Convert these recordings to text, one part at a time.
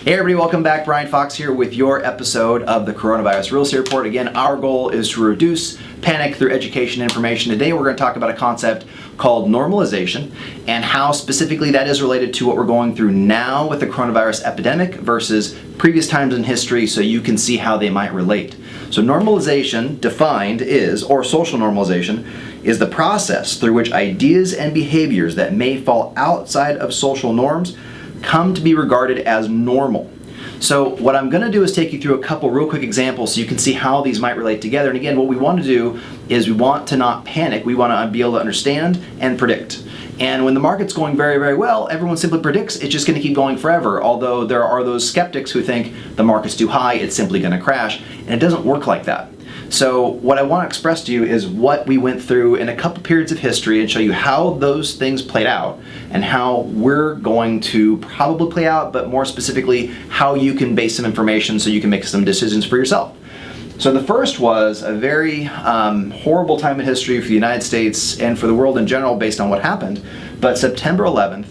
Hey everybody, welcome back. Brian Fox here with your episode of the Coronavirus Real Estate Report. Again, our goal is to reduce panic through education and information. Today we're going to talk about a concept called normalization and how specifically that is related to what we're going through now with the coronavirus epidemic versus previous times in history, so you can see how they might relate. So normalization defined is, or social normalization, is the process through which ideas and behaviors that may fall outside of social norms come to be regarded as normal. So what I'm going to do is take you through a couple real quick examples so you can see how these might relate together. And again, what we want to do is we want to not panic. We want to be able to understand and predict. And when the market's going very, very well, everyone simply predicts it's just going to keep going forever. Although there are those skeptics who think the market's too high, it's simply going to crash. And it doesn't work like that. So what I want to express to you is what we went through in a couple periods of history and show you how those things played out and how we're going to probably play out, but more specifically, how you can base some information so you can make some decisions for yourself. So the first was a very horrible time in history for the United States and for the world in general based on what happened. But September 11th,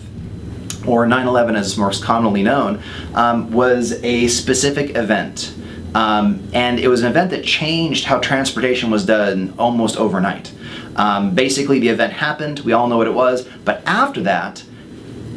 or 9/11 as it's most commonly known, was a specific event. And it was an event that changed how transportation was done almost overnight. Basically, the event happened, we all know what it was, but after that,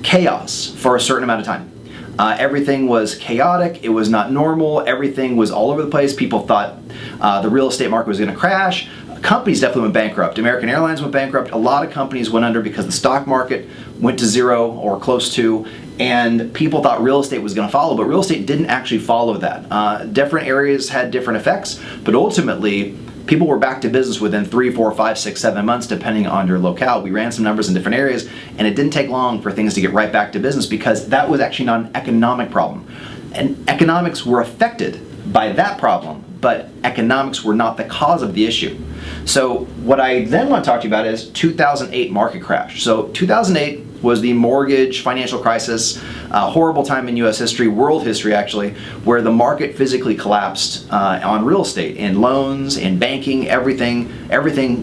chaos for a certain amount of time. Everything was chaotic, it was not normal, everything was all over the place. People thought the real estate market was going to crash. Companies definitely went bankrupt. American Airlines went bankrupt. A lot of companies went under because the stock market went to zero or close to, and people thought real estate was going to follow, but real estate didn't actually follow that. Different areas had different effects, but ultimately, people were back to business within 3, 4, 5, 6, 7 months, depending on your locale. We ran some numbers in different areas, and it didn't take long for things to get right back to business because that was actually not an economic problem. And economics were affected by that problem, but economics were not the cause of the issue. So what I then want to talk to you about is 2008 market crash. So 2008 was the mortgage financial crisis, a horrible time in US history, world history actually, where the market physically collapsed on real estate, in loans, in banking, everything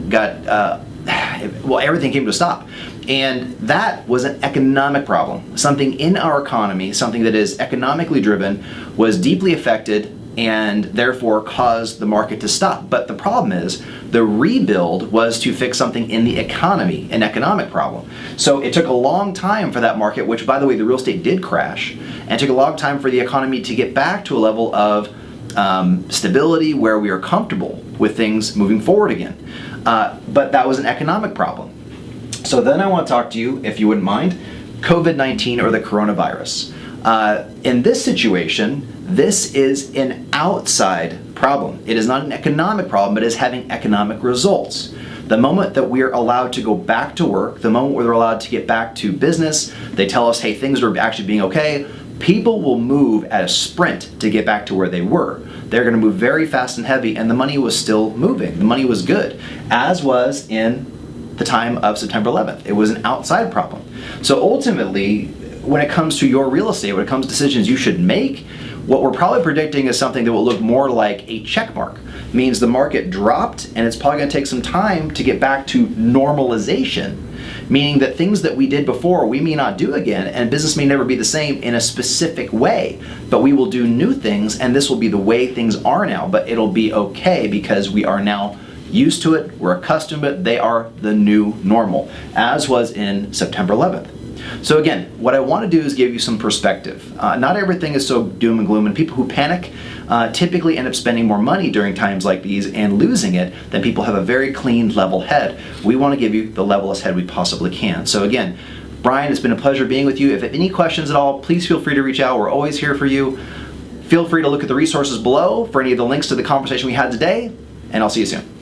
got, everything came to a stop. And that was an economic problem. Something in our economy, something that is economically driven, was deeply affected and therefore caused the market to stop. But the problem is, the rebuild was to fix something in the economy, an economic problem. So it took a long time for that market, which by the way, the real estate did crash, and it took a long time for the economy to get back to a level of stability where we are comfortable with things moving forward again. But that was an economic problem. So then I want to talk to you, if you wouldn't mind, COVID-19 or the coronavirus. In this situation, this is an outside problem. It is not an economic problem, it is having economic results. The moment that we are allowed to go back to work, the moment where we're allowed to get back to business, they tell us, hey, things are actually being okay, people will move at a sprint to get back to where they were. They're going to move very fast and heavy, and the money was still moving. The money was good, as was in the time of September 11th. It was an outside problem. So ultimately, when it comes to your real estate, when it comes to decisions you should make, what we're probably predicting is something that will look more like a check mark. Means the market dropped and it's probably going to take some time to get back to normalization, meaning that things that we did before we may not do again, and business may never be the same in a specific way, but we will do new things, and this will be the way things are now, but it'll be okay because we are now used to it, we're accustomed to it, they are the new normal, as was in September 11th. So again, what I want to do is give you some perspective. Not everything is so doom and gloom, and people who panic typically end up spending more money during times like these and losing it than people have a very clean, level head. We want to give you the levelest head we possibly can. So again, Brian, it's been a pleasure being with you. If you have any questions at all, please feel free to reach out. We're always here for you. Feel free to look at the resources below for any of the links to the conversation we had today, and I'll see you soon.